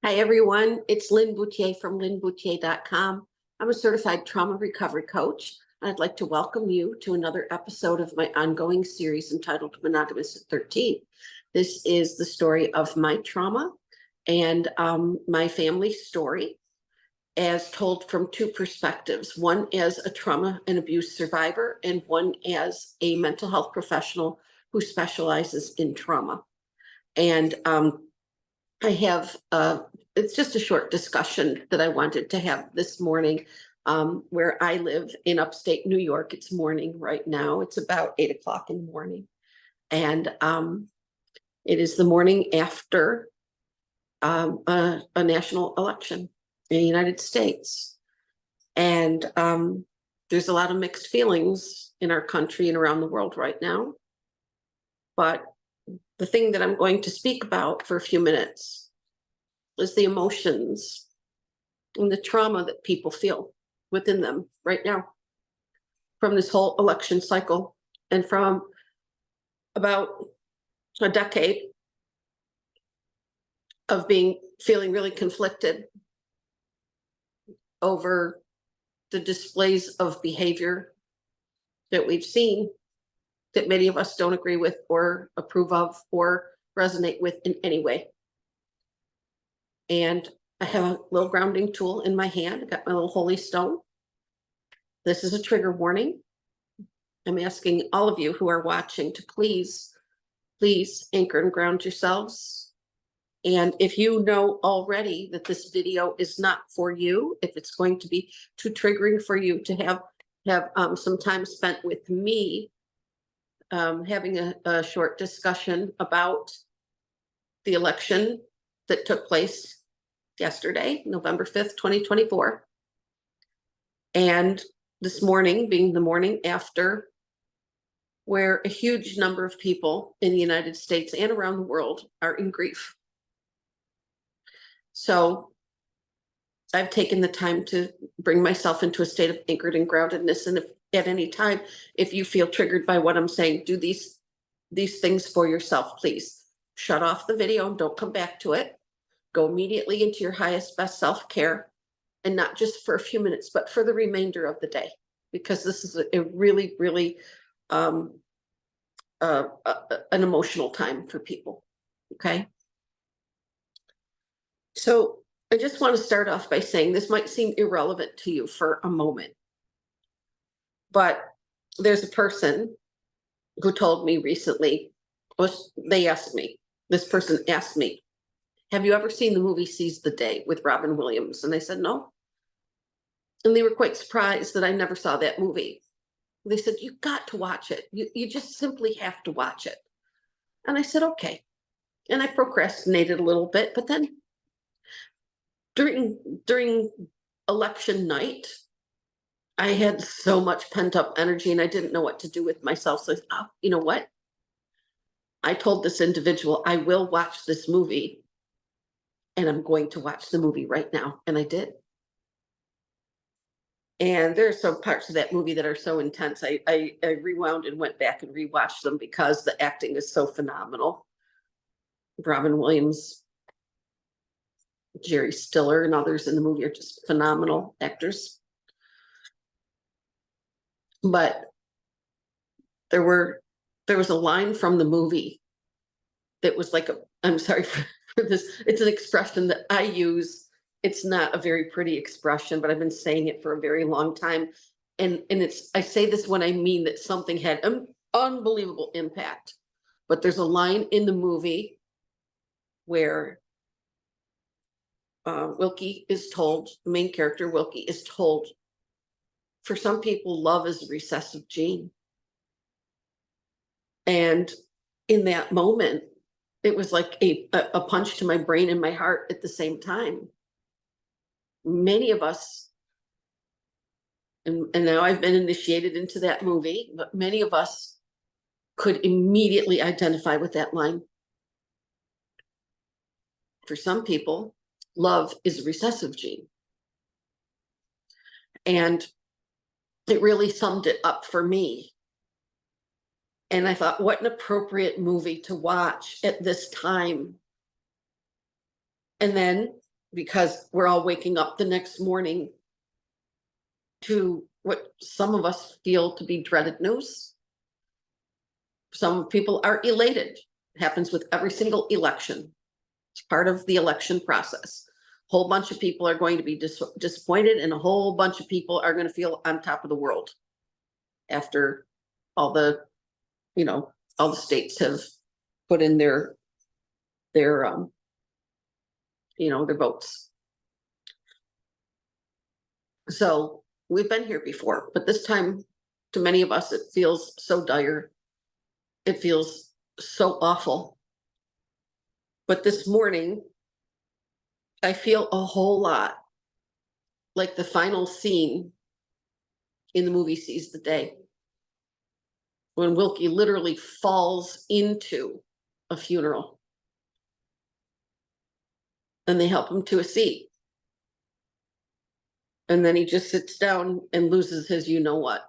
Hi, everyone. It's Lin Bouthillier from linbouthillier.com. I'm a certified trauma recovery coach. I'd like to welcome you to another episode of my ongoing series entitled Monogamous at 13. This is the story of my trauma and my family story as told from two perspectives, one as a trauma and abuse survivor and one as a mental health professional who specializes in trauma. And I have, it's just a short discussion that I wanted to have this morning where I live in upstate New York. It's morning right now. It's about 8 o'clock in the morning. And it is the morning after a national election in the United States. And there's a lot of mixed feelings in our country and around the world right now. But the thing that I'm going to speak about for a few minutes is the emotions and the trauma that people feel within them right now from this whole election cycle and from about a decade of feeling really conflicted over the displays of behavior that we've seen that many of us don't agree with or approve of or resonate with in any way. And I have a little grounding tool in my hand. I got my little holy stone. This is a trigger warning. I'm asking all of you who are watching to please anchor and ground yourselves. And if you know already that this video is not for you, if it's going to be too triggering for you to have some time spent with me, having a short discussion about the election that took place yesterday, November 5th, 2024. And this morning being the morning after, where a huge number of people in the United States and around the world are in grief. So I've taken the time to bring myself into a state of anchored and groundedness. And if at any time, if you feel triggered by what I'm saying, do these things for yourself, please. Shut off the video and don't come back to it. Go immediately into your highest, best self-care, and not just for a few minutes, but for the remainder of the day, because this is a really, really an emotional time for people. Okay. So I just want to start off by saying this might seem irrelevant to you for a moment, but there's a person who told me recently, this person asked me, have you ever seen the movie Seize the Day with Robin Williams? And I said, no. And they were quite surprised that I never saw that movie. They said, you got to watch it. You just simply have to watch it. And I said, okay. And I procrastinated a little bit, but then during election night, I had so much pent up energy and I didn't know what to do with myself. So I thought, you know what? I told this individual, I will watch this movie and I'm going to watch the movie right now. And I did. And there are some parts of that movie that are so intense. I rewound and went back and rewatched them because the acting is so phenomenal. Robin Williams, Jerry Stiller, and others in the movie are just phenomenal actors. But there was a line from the movie that was like I'm sorry for this. It's an expression that I use. It's not a very pretty expression, but I've been saying it for a very long time. And I say this when I mean that something had an unbelievable impact. But there's a line in the movie where Wilkie is told, the main character Wilkie is told, for some people, love is a recessive gene. And in that moment, it was like a punch to my brain and my heart at the same time. Many of us, and now I've been initiated into that movie, but many of us could immediately identify with that line. For some people, love is a recessive gene. And it really summed it up for me. And I thought, what an appropriate movie to watch at this time. And then because we're all waking up the next morning to what some of us feel to be dreaded news. Some people are elated. It happens with every single election. It's part of the election process. A whole bunch of people are going to be disappointed, and a whole bunch of people are going to feel on top of the world after all the, all the states have put in their votes. So we've been here before, but this time, to many of us, it feels so dire. It feels so awful. But this morning, I feel a whole lot like the final scene in the movie Seize the Day, when Wilkie literally falls into a funeral and they help him to a seat. And then he just sits down and loses his you-know-what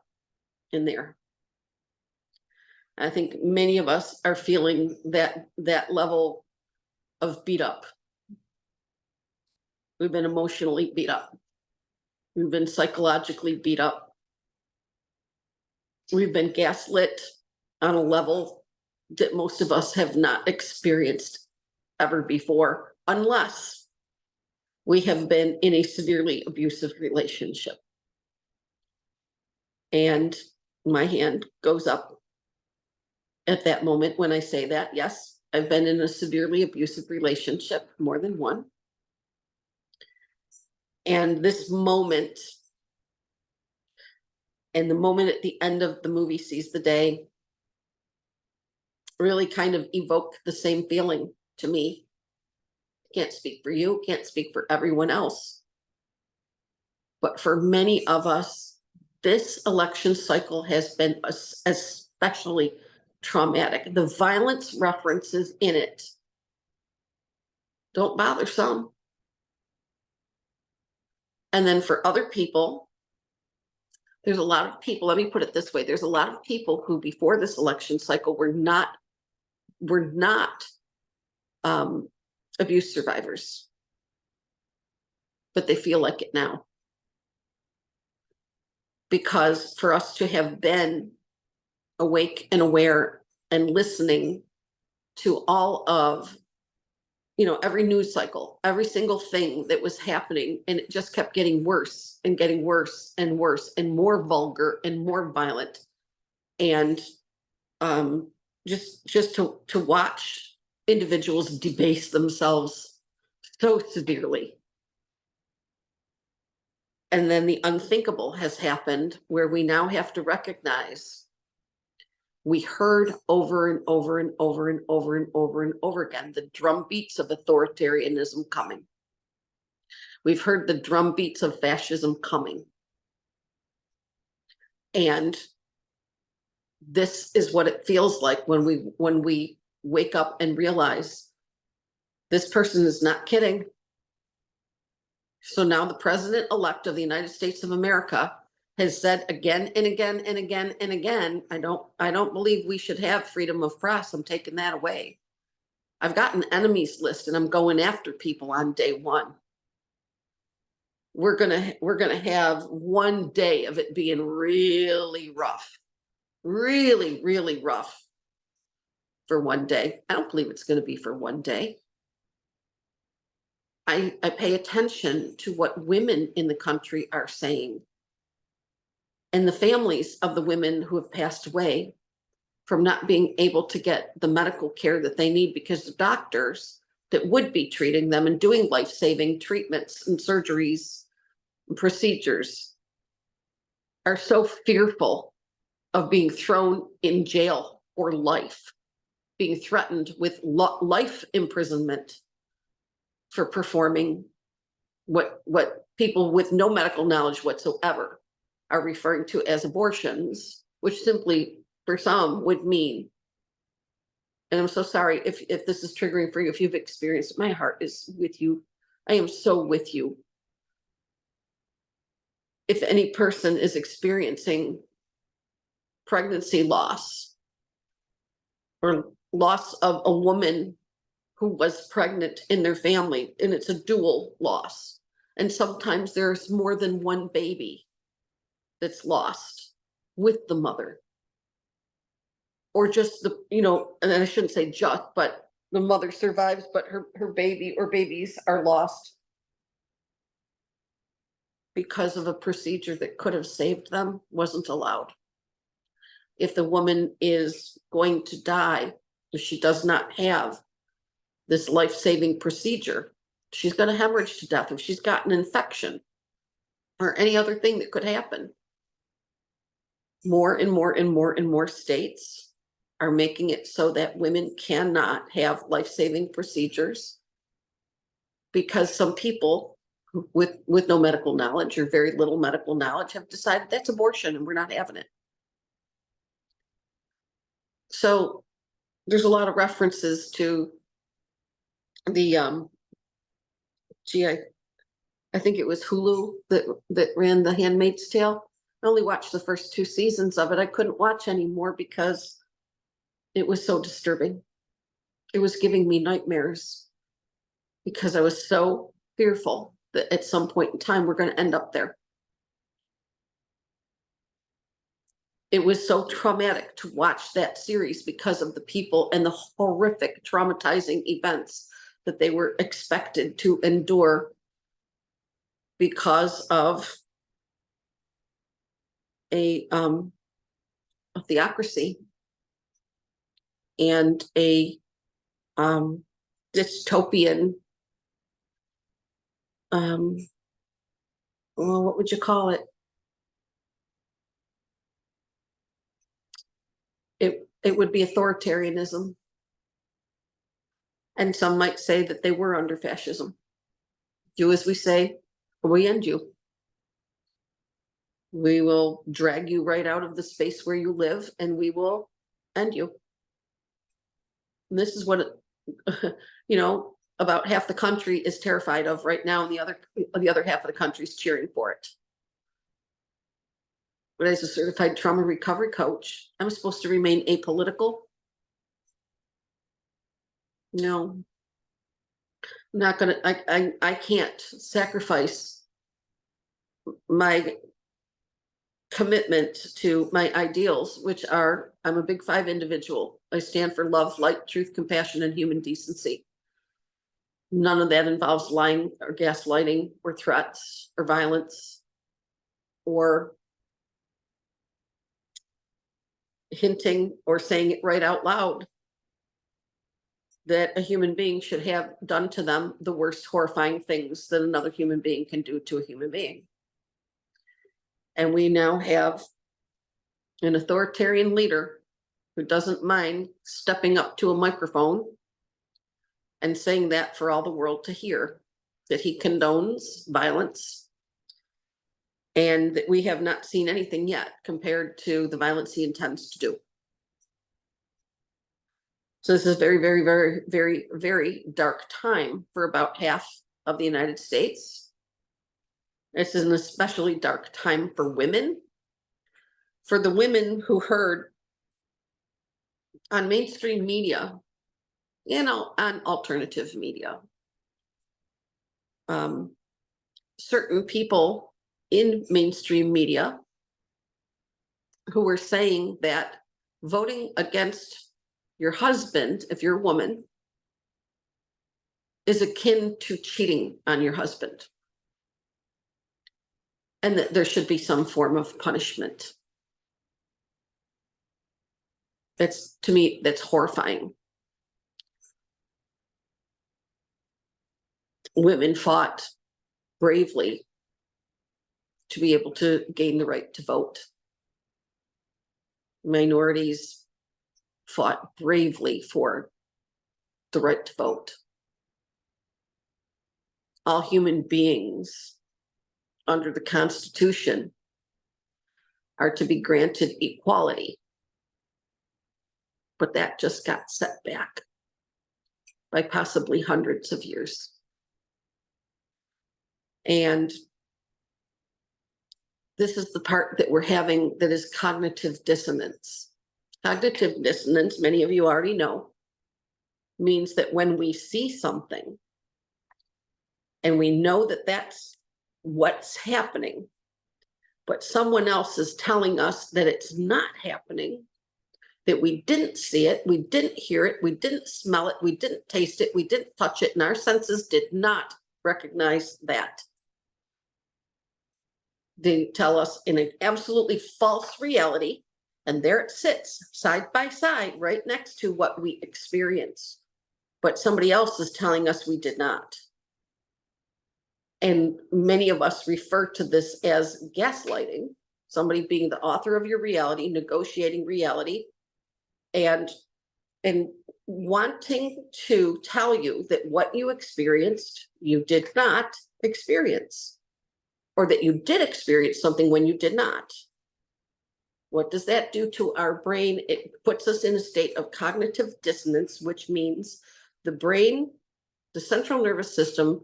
in there. I think many of us are feeling that level of beat up. We've been emotionally beat up. We've been psychologically beat up. We've been gaslit on a level that most of us have not experienced ever before, unless we have been in a severely abusive relationship. And my hand goes up at that moment when I say that. Yes, I've been in a severely abusive relationship, more than one. And this moment, and the moment at the end of the movie Seize the Day, really kind of evoked the same feeling to me. Can't speak for you, can't speak for everyone else. But for many of us, this election cycle has been especially traumatic. The violence references in it don't bother some. And then for other people, there's a lot of people, let me put it this way, there's a lot of people who before this election cycle were not abuse survivors, but they feel like it now. Because for us to have been awake and aware and listening to all of, every news cycle, every single thing that was happening, and it just kept getting worse and getting worse and worse and more vulgar and more violent. And just to watch individuals debase themselves so severely. And then the unthinkable has happened, where we now have to recognize we heard over and over and over and over and over and over again the drum beats of authoritarianism coming. We've heard the drum beats of fascism coming. And this is what it feels like when we wake up and realize this person is not kidding. So now the president-elect of the United States of America has said again and again and again and again, I don't believe we should have freedom of press. I'm taking that away. I've got an enemies list and I'm going after people on day one. We're gonna have one day of it being really rough, really, really rough for one day. I don't believe it's going to be for one day. I pay attention to what women in the country are saying, and the families of the women who have passed away from not being able to get the medical care that they need, because the doctors that would be treating them and doing life-saving treatments and surgeries and procedures are so fearful of being thrown in jail or life, being threatened with life imprisonment for performing what people with no medical knowledge whatsoever are referring to as abortions, which simply for some would mean, and I'm so sorry if this is triggering for you, if you've experienced it, my heart is with you. I am so with you. If any person is experiencing pregnancy loss or loss of a woman who was pregnant in their family, and it's a dual loss. And sometimes there's more than one baby that's lost with the mother. Or just the, and I shouldn't say just, but the mother survives, but her baby or babies are lost because of a procedure that could have saved them, wasn't allowed. If the woman is going to die, if she does not have this life-saving procedure, she's going to hemorrhage to death. If she's got an infection or any other thing that could happen. More and more and more and more states are making it so that women cannot have life-saving procedures because some people with no medical knowledge or very little medical knowledge have decided that's abortion and we're not having it. So there's a lot of references to the I think it was Hulu that ran The Handmaid's Tale. I only watched the first 2 seasons of it. I couldn't watch anymore because it was so disturbing. It was giving me nightmares because I was so fearful that at some point in time we're going to end up there. It was so traumatic to watch that series because of the people and the horrific, traumatizing events that they were expected to endure because of a theocracy and a dystopian, well, what would you call it? It would be authoritarianism. And some might say that they were under fascism. Do as we say, or we end you. We will drag you right out of the space where you live and we will end you. And this is what, about half the country is terrified of right now, and the other half of the country is cheering for it. But as a certified trauma recovery coach, I'm supposed to remain apolitical. No, I'm not gonna. I can't sacrifice my commitment to my ideals, which are, I'm a big 5 individual. I stand for love, light, truth, compassion, and human decency. None of that involves lying or gaslighting or threats or violence or hinting or saying it right out loud that a human being should have done to them the worst horrifying things that another human being can do to a human being. And we now have an authoritarian leader who doesn't mind stepping up to a microphone and saying that for all the world to hear, that he condones violence, and that we have not seen anything yet compared to the violence he intends to do. So this is very, very, very, very, very dark time for about half of the United States. This is an especially dark time for women. For the women who heard on mainstream media, on alternative media, certain people in mainstream media who were saying that voting against your husband, if you're a woman, is akin to cheating on your husband, and that there should be some form of punishment. To me, that's horrifying. Women fought bravely to be able to gain the right to vote. Minorities fought bravely for the right to vote. All human beings under the Constitution are to be granted equality. But that just got set back by possibly hundreds of years. And this is the part that we're having that is cognitive dissonance. Cognitive dissonance, many of you already know, means that when we see something and we know that that's what's happening, but someone else is telling us that it's not happening, that we didn't see it, we didn't hear it, we didn't smell it, we didn't taste it, we didn't touch it, and our senses did not recognize that. They tell us in an absolutely false reality, and there it sits side by side right next to what we experience, but somebody else is telling us we did not. And many of us refer to this as gaslighting, somebody being the author of your reality, negotiating reality, and wanting to tell you that what you experienced, you did not experience, or that you did experience something when you did not. What does that do to our brain? It puts us in a state of cognitive dissonance, which means the brain, the central nervous system,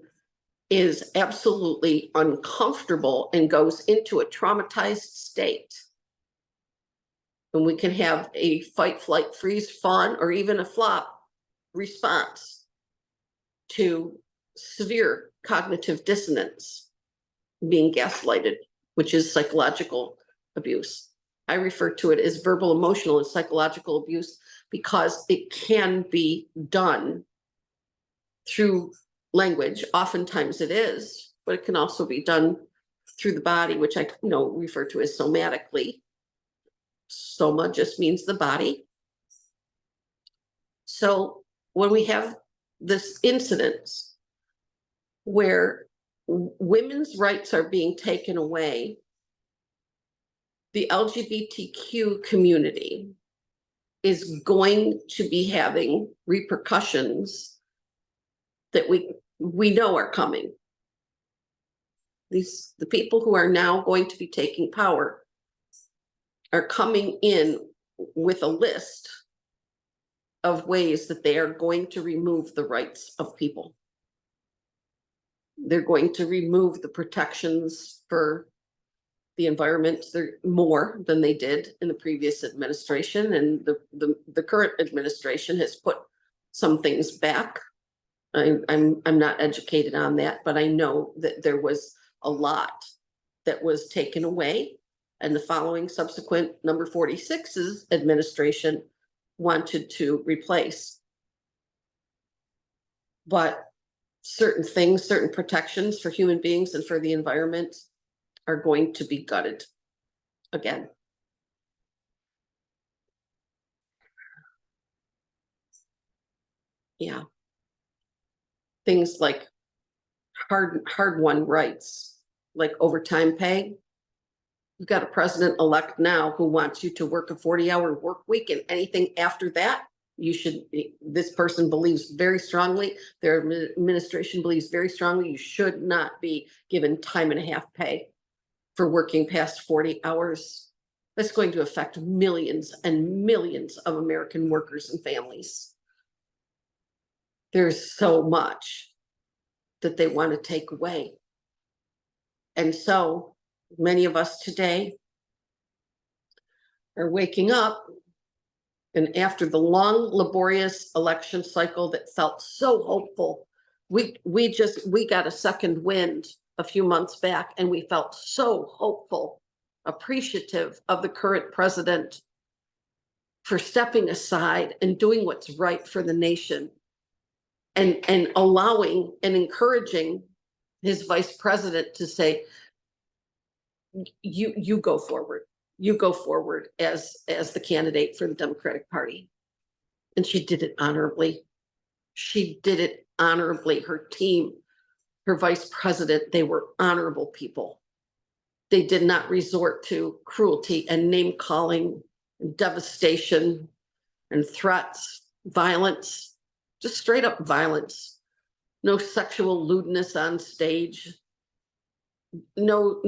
is absolutely uncomfortable and goes into a traumatized state. And we can have a fight, flight, freeze, fawn, or even a flop response to severe cognitive dissonance, being gaslighted, which is psychological abuse. I refer to it as verbal, emotional, and psychological abuse because it can be done through language. Oftentimes it is, but it can also be done through the body, which I refer to as somatically. Soma just means the body. So when we have this incident where women's rights are being taken away, the LGBTQ community is going to be having repercussions that we know are coming. The people who are now going to be taking power are coming in with a list of ways that they are going to remove the rights of people. They're going to remove the protections for the environment more than they did in the previous administration, and the current administration has put some things back. I'm not educated on that, but I know that there was a lot that was taken away, and the following subsequent number 46's administration wanted to replace. But certain things, certain protections for human beings and for the environment are going to be gutted again. Yeah. Things like hard-won rights, like overtime pay. You've got a president-elect now who wants you to work a 40-hour work week, and anything after that, this person believes very strongly, their administration believes very strongly, you should not be given time and a half pay for working past 40 hours. That's going to affect millions and millions of American workers and families. There's so much that they want to take away. And so many of us today are waking up, and after the long, laborious election cycle that felt so hopeful, we got a second wind a few months back, and we felt so hopeful, appreciative of the current president for stepping aside and doing what's right for the nation, and allowing and encouraging his vice president to say, you go forward. You go forward as the candidate for the Democratic Party. And she did it honorably. She did it honorably. Her team, her vice president, they were honorable people. They did not resort to cruelty and name calling, and devastation and threats, violence, just straight up violence. No sexual lewdness on stage. No,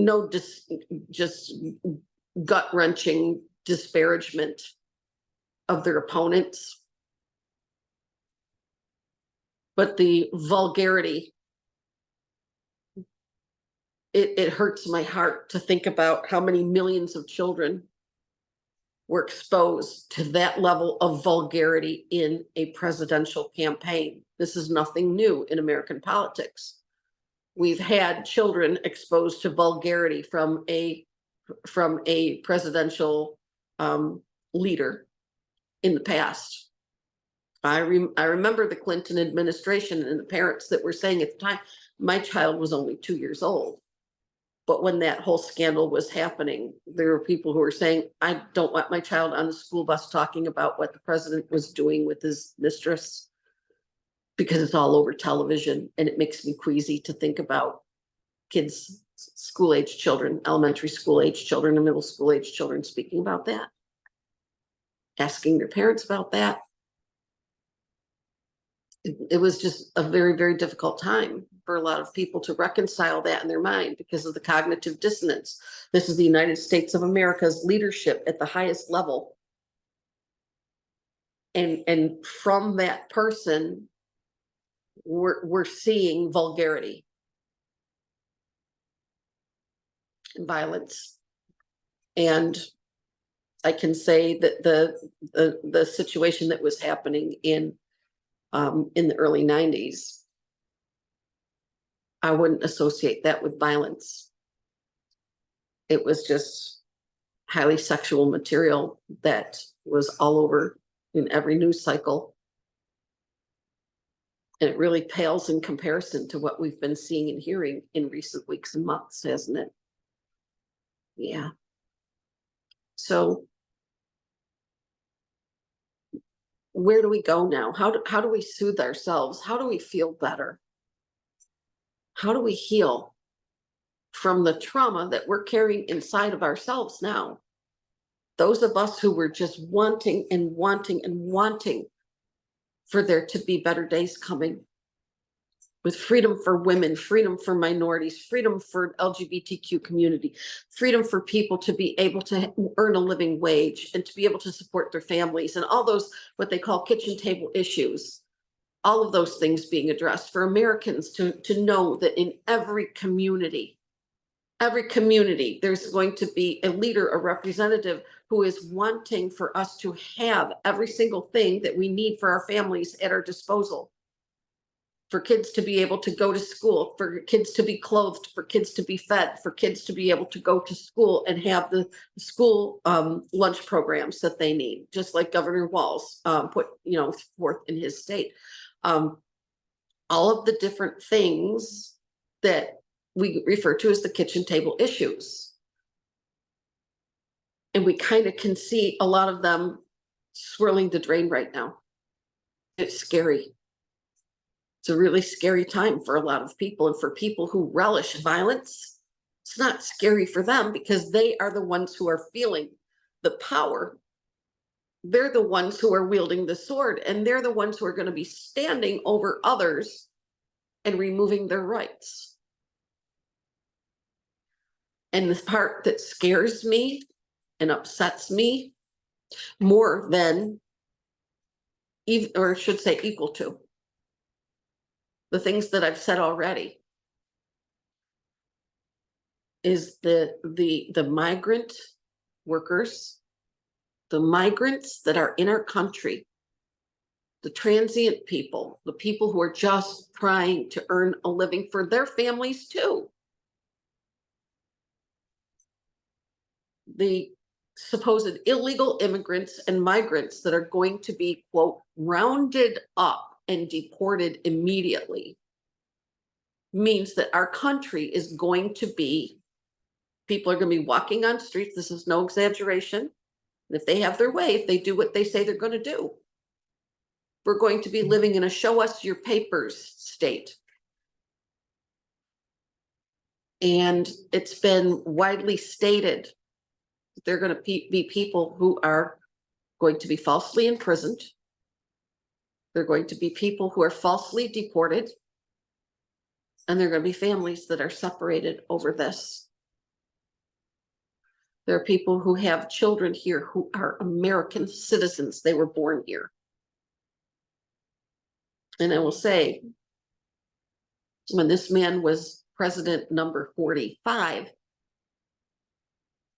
just gut-wrenching disparagement of their opponents. But the vulgarity, it hurts my heart to think about how many millions of children were exposed to that level of vulgarity in a presidential campaign. This is nothing new in American politics. We've had children exposed to vulgarity from a presidential leader in the past. I remember the Clinton administration and the parents that were saying at the time, my child was only 2 years old. But when that whole scandal was happening, there were people who were saying, I don't want my child on the school bus talking about what the president was doing with his mistress, because it's all over television and it makes me queasy to think about kids, school-age children, elementary school-age children and middle school-age children speaking about that, asking their parents about that. It was just a very, very difficult time for a lot of people to reconcile that in their mind because of the cognitive dissonance. This is the United States of America's leadership at the highest level. And from that person, we're seeing vulgarity and violence. And I can say that the situation that was happening in the early 90s, I wouldn't associate that with violence. It was just highly sexual material that was all over in every news cycle. And it really pales in comparison to what we've been seeing and hearing in recent weeks and months, hasn't it? Yeah. So where do we go now? How do we soothe ourselves? How do we feel better? How do we heal from the trauma that we're carrying inside of ourselves now? Those of us who were just wanting and wanting and wanting for there to be better days coming, with freedom for women, freedom for minorities, freedom for LGBTQ community, freedom for people to be able to earn a living wage and to be able to support their families, and all those what they call kitchen table issues, all of those things being addressed, for Americans to know that in every community, there's going to be a leader, a representative who is wanting for us to have every single thing that we need for our families at our disposal. For kids to be able to go to school, for kids to be clothed, for kids to be fed, for kids to be able to go to school and have the school lunch programs that they need, just like Governor Walz put forth in his state. All of the different things that we refer to as the kitchen table issues. And we kind of can see a lot of them swirling the drain right now. It's scary. It's a really scary time for a lot of people, and for people who relish violence, it's not scary for them because they are the ones who are feeling the power. They're the ones who are wielding the sword, and they're the ones who are going to be standing over others and removing their rights. And the part that scares me and upsets me more than, or I should say equal to, the things that I've said already, is the migrant workers, the migrants that are in our country, the transient people, the people who are just trying to earn a living for their families too. The supposed illegal immigrants and migrants that are going to be, quote, rounded up and deported immediately means that our country is going to be, people are going to be walking on streets. This is no exaggeration. And if they have their way, if they do what they say they're going to do, we're going to be living in a show us your papers state. And it's been widely stated that they're going to be people who are going to be falsely imprisoned. They're going to be people who are falsely deported. And there are going to be families that are separated over this. There are people who have children here who are American citizens. They were born here. And I will say, when this man was president number 45,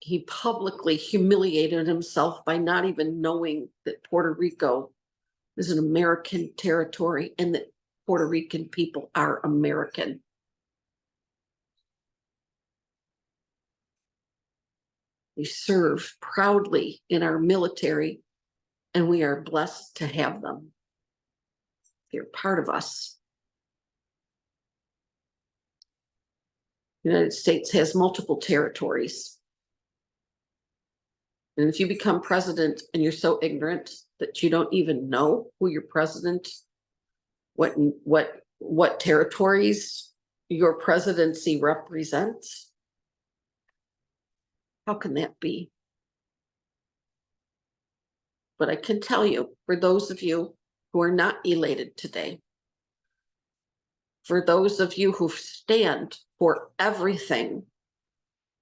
he publicly humiliated himself by not even knowing that Puerto Rico is an American territory and that Puerto Rican people are American. They serve proudly in our military, and we are blessed to have them. They're part of us. The United States has multiple territories. And if you become president and you're so ignorant that you don't even know who your president, what territories your presidency represents, how can that be? But I can tell you, for those of you who are not elated today, for those of you who stand for everything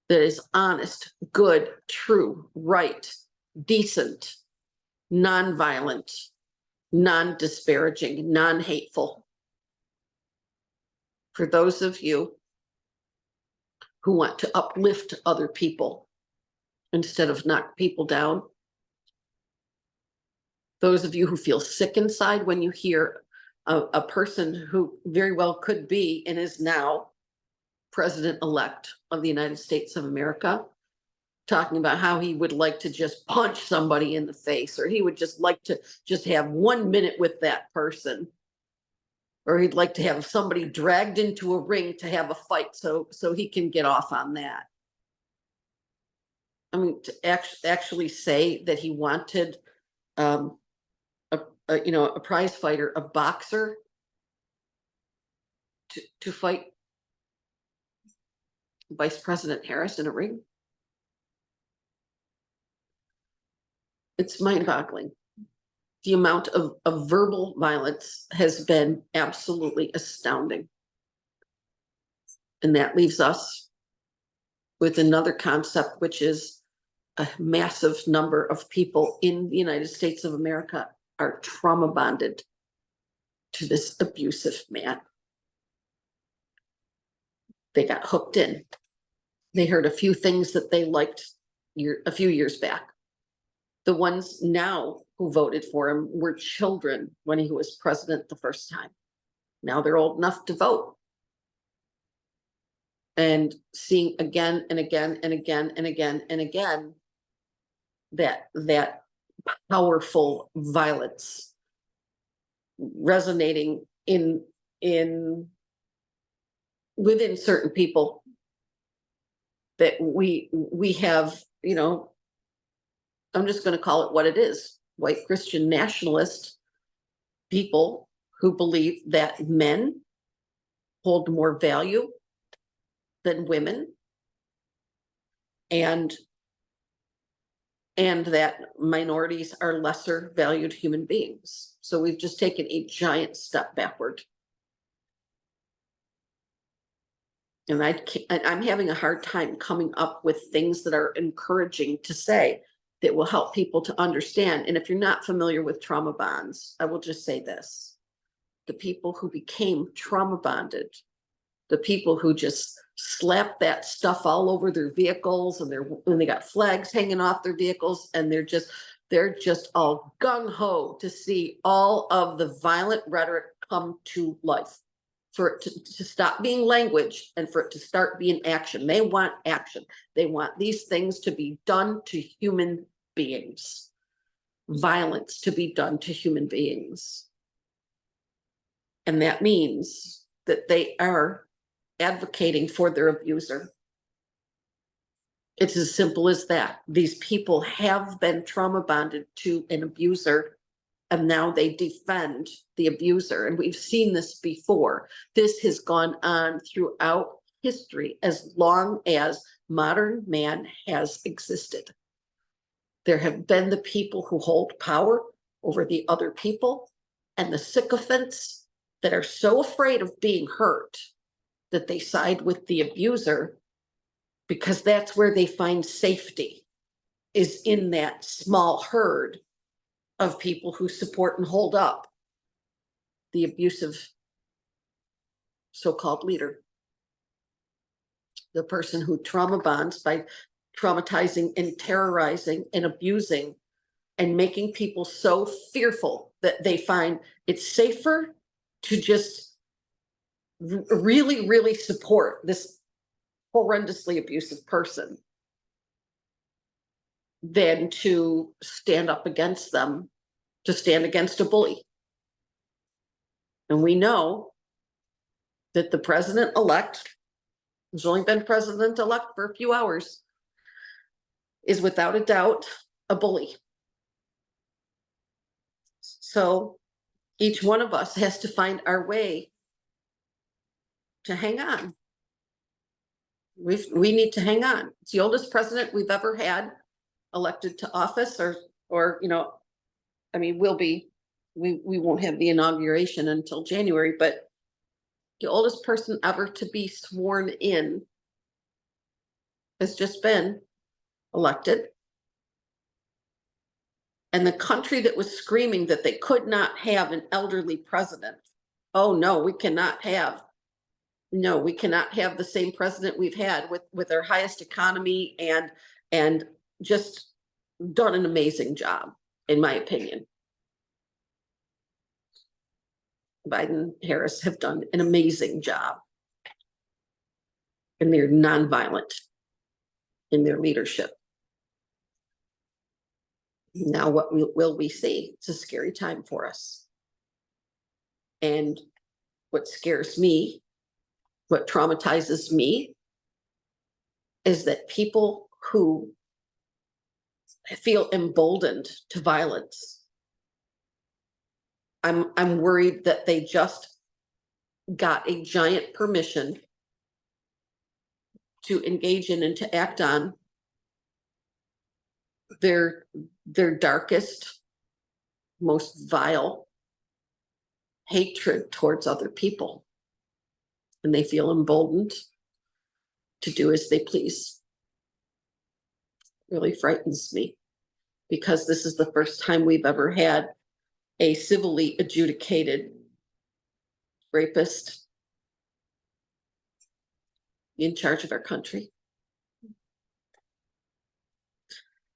that is honest, good, true, right, decent, nonviolent, non-disparaging, non-hateful. For those of you who want to uplift other people instead of knock people down. Those of you who feel sick inside when you hear a person who very well could be and is now president-elect of the United States of America, talking about how he would like to just punch somebody in the face, or he would just like to just have 1 minute with that person, or he'd like to have somebody dragged into a ring to have a fight so he can get off on that. I mean, to actually say that he wanted a prize fighter, a boxer, to fight Vice President Harris in a ring. It's mind-boggling. The amount of verbal violence has been absolutely astounding. And that leaves us with another concept, which is a massive number of people in the United States of America are trauma bonded to this abusive man. They got hooked in. They heard a few things that they liked a few years back. The ones now who voted for him were children when he was president the first time. Now they're old enough to vote. And seeing again and again and again and again and again that powerful violence resonating within certain people, that we have, I'm just going to call it what it is, white Christian nationalist people who believe that men hold more value than women, and that minorities are lesser valued human beings. So we've just taken a giant step backward. And I'm having a hard time coming up with things that are encouraging to say that will help people to understand. And if you're not familiar with trauma bonds, I will just say this. The people who became trauma bonded, the people who just slapped that stuff all over their vehicles, and they got flags hanging off their vehicles, and they're just all gung-ho to see all of the violent rhetoric come to life, for it to stop being language and for it to start being action. They want action. They want these things to be done to human beings, violence to be done to human beings. And that means that they are advocating for their abuser. It's as simple as that. These people have been trauma bonded to an abuser, and now they defend the abuser. And we've seen this before. This has gone on throughout history as long as modern man has existed. There have been the people who hold power over the other people, and the sycophants that are so afraid of being hurt that they side with the abuser, because that's where they find safety, is in that small herd of people who support and hold up the abusive so-called leader, the person who trauma bonds by traumatizing and terrorizing and abusing and making people so fearful that they find it's safer to just really, really support this horrendously abusive person than to stand up against them, to stand against a bully. And we know that the president-elect, who's only been president-elect for a few hours, is without a doubt a bully. So each one of us has to find our way to hang on. We need to hang on. It's the oldest president we've ever had elected to office, or I mean, we won't have the inauguration until January, but the oldest person ever to be sworn in has just been elected. And the country that was screaming that they could not have an elderly president. Oh no, we cannot have the same president we've had with our highest economy and just done an amazing job, in my opinion. Biden, Harris have done an amazing job. And they're nonviolent in their leadership. Now, what will we see? It's a scary time for us. And what scares me, what traumatizes me, is that people who feel emboldened to violence, I'm worried that they just got a giant permission to engage in and to act on their darkest, most vile hatred towards other people. And they feel emboldened to do as they please. It really frightens me, because this is the first time we've ever had a civilly adjudicated rapist in charge of our country.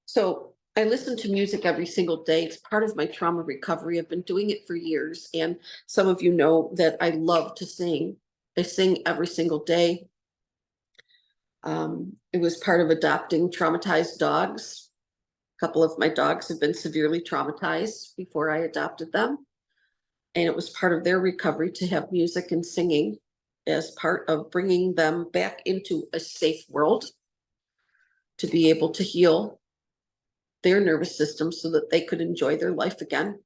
So I listen to music every single day. It's part of my trauma recovery. I've been doing it for years. And some of you know that I love to sing. I sing every single day. It was part of adopting traumatized dogs. A couple of my dogs have been severely traumatized before I adopted them. And it was part of their recovery to have music and singing as part of bringing them back into a safe world, to be able to heal their nervous system so that they could enjoy their life again.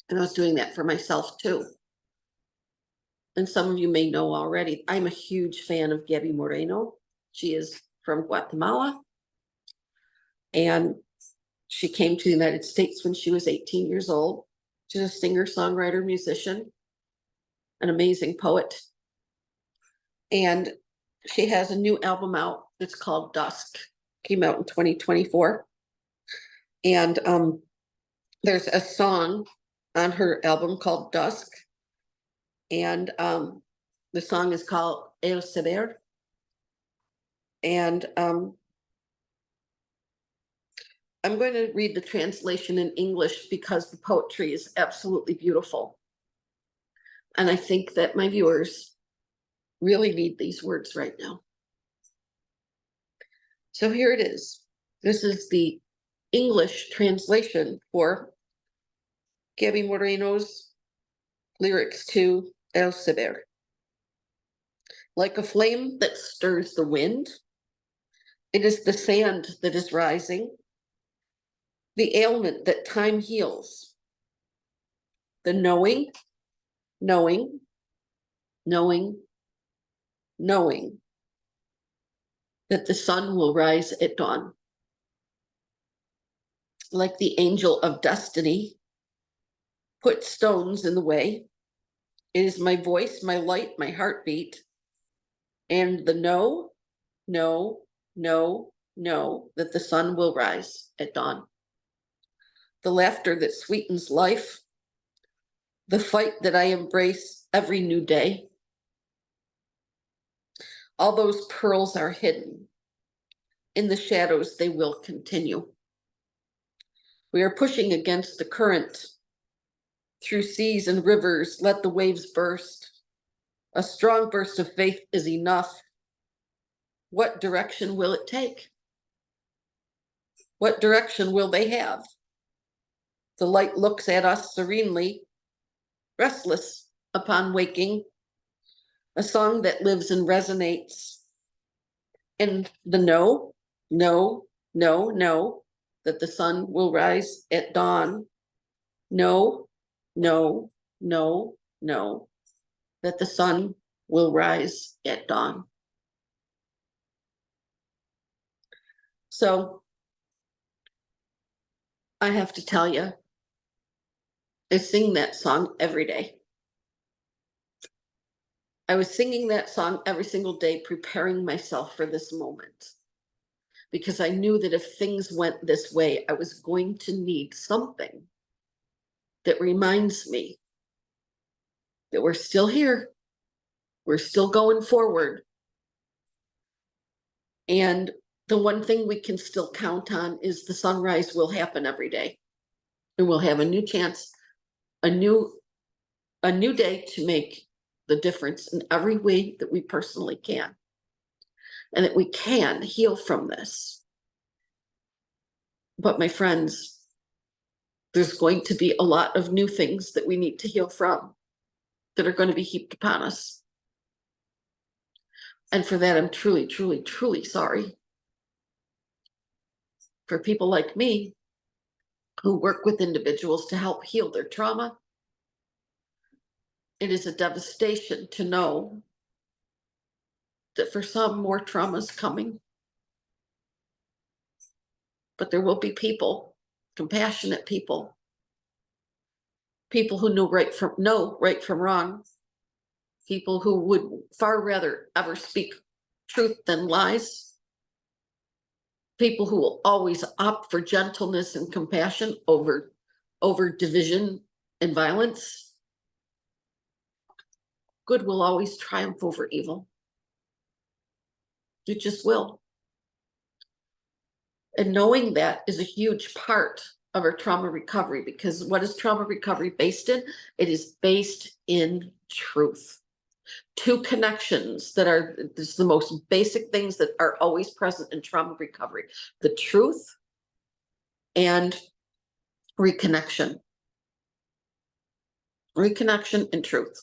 And I was doing that for myself too. And some of you may know already, I'm a huge fan of Gabby Moreno. She is from Guatemala. And she came to the United States when she was 18 years old. She's a singer, songwriter, musician, an amazing poet. And she has a new album out that's called Dusk. Came out in 2024. And there's a song on her album called Dusk. And the song is called El Saber. And I'm going to read the translation in English because the poetry is absolutely beautiful. And I think that my viewers really need these words right now. So here it is. This is the English translation for Gabby Moreno's lyrics to El Saber. Like a flame that stirs the wind, it is the sand that is rising, the ailment that time heals, the knowing that the sun will rise at dawn. Like the angel of destiny, put stones in the way. It is my voice, my light, my heartbeat, and the know that the sun will rise at dawn. The laughter that sweetens life, the fight that I embrace every new day. All those pearls are hidden In the shadows, they will continue. We are pushing against the current. Through seas and rivers, let the waves burst. A strong burst of faith is enough. What direction will it take? What direction will they have? The light looks at us serenely, restless upon waking, a song that lives and resonates. And the no, no, no, no, that the sun will rise at dawn. No, no, no, no, that the sun will rise at dawn. So I have to tell you, I sing that song every day. I was singing that song every single day, preparing myself for this moment, because I knew that if things went this way, I was going to need something that reminds me that we're still here, we're still going forward. And the one thing we can still count on is the sunrise will happen every day. And we'll have a new chance, a new day to make the difference in every way that we personally can. And that we can heal from this. But my friends, there's going to be a lot of new things that we need to heal from that are going to be heaped upon us. And for that, I'm truly, truly, truly sorry. For people like me who work with individuals to help heal their trauma, it is a devastation to know that for some, more trauma is coming. But there will be people, compassionate people, people who know right from wrong, people who would far rather ever speak truth than lies, people who will always opt for gentleness and compassion over division and violence. Good will always triumph over evil. It just will. And knowing that is a huge part of our trauma recovery, because what is trauma recovery based in? It is based in truth. Two connections that are the most basic things that are always present in trauma recovery: the truth and reconnection. Reconnection and truth.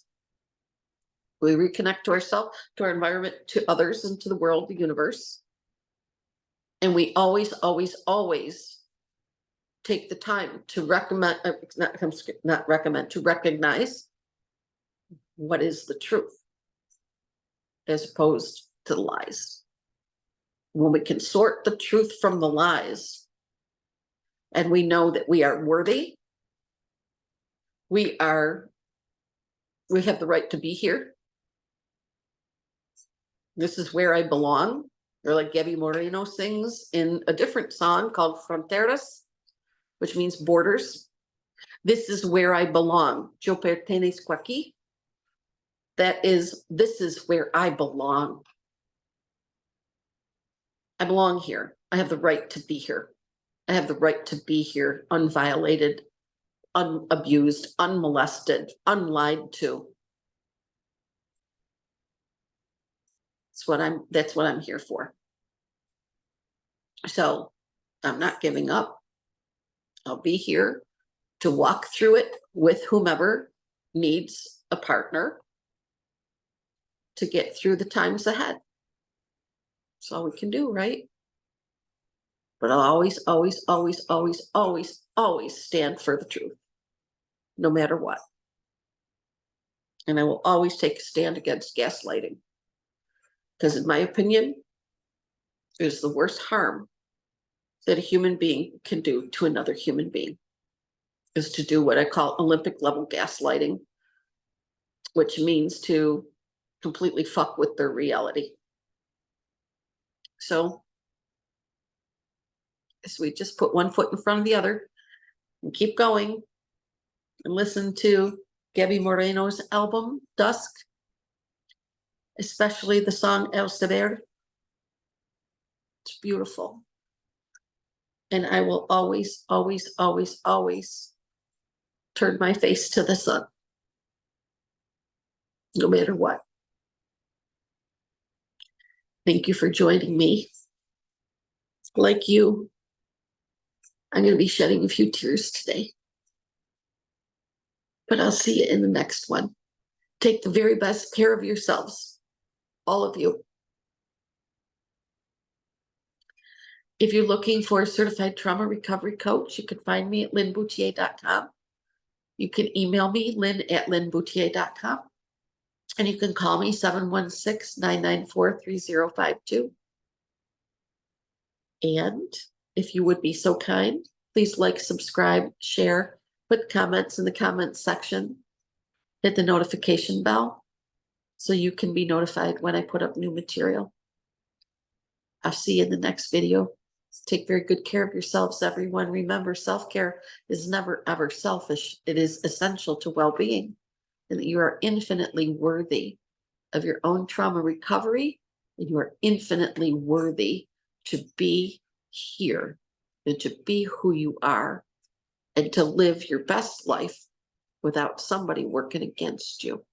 We reconnect to ourselves, to our environment, to others, and to the world, the universe. And we always, always, always take the time to to recognize what is the truth as opposed to the lies. When we can sort the truth from the lies, and we know that we are worthy, we have the right to be here. This is where I belong, or like Gabby Moreno sings in a different song called Fronteras, which means borders. This is where I belong. Yo pertenezco aquí. This is where I belong. I belong here. I have the right to be here. I have the right to be here unviolated, unabused, unmolested, unlied to. That's what I'm here for. So I'm not giving up. I'll be here to walk through it with whomever needs a partner to get through the times ahead. That's all we can do, right? But I'll always, always, always, always, always, always stand for the truth, no matter what. And I will always take a stand against gaslighting. Because in my opinion, it is the worst harm that a human being can do to another human being, is to do what I call Olympic level gaslighting, which means to completely fuck with their reality. So we just put one foot in front of the other and keep going and listen to Gabby Moreno's album, Dusk, especially the song El Saber. It's beautiful. And I will always, always, always, always turn my face to the sun, no matter what. Thank you for joining me. Like you, I'm going to be shedding a few tears today. But I'll see you in the next one. Take the very best care of yourselves, all of you. If you're looking for a certified trauma recovery coach, you can find me at linbouthillier.com. You can email me, lynn@linbouthillier.com. And you can call me 716-994-3052. And if you would be so kind, please like, subscribe, share, put comments in the comments section, hit the notification bell so you can be notified when I put up new material. I'll see you in the next video. Take very good care of yourselves, everyone. Remember, self-care is never, ever selfish. It is essential to well-being, and that you are infinitely worthy of your own trauma recovery, and you are infinitely worthy to be here and to be who you are and to live your best life without somebody working against you.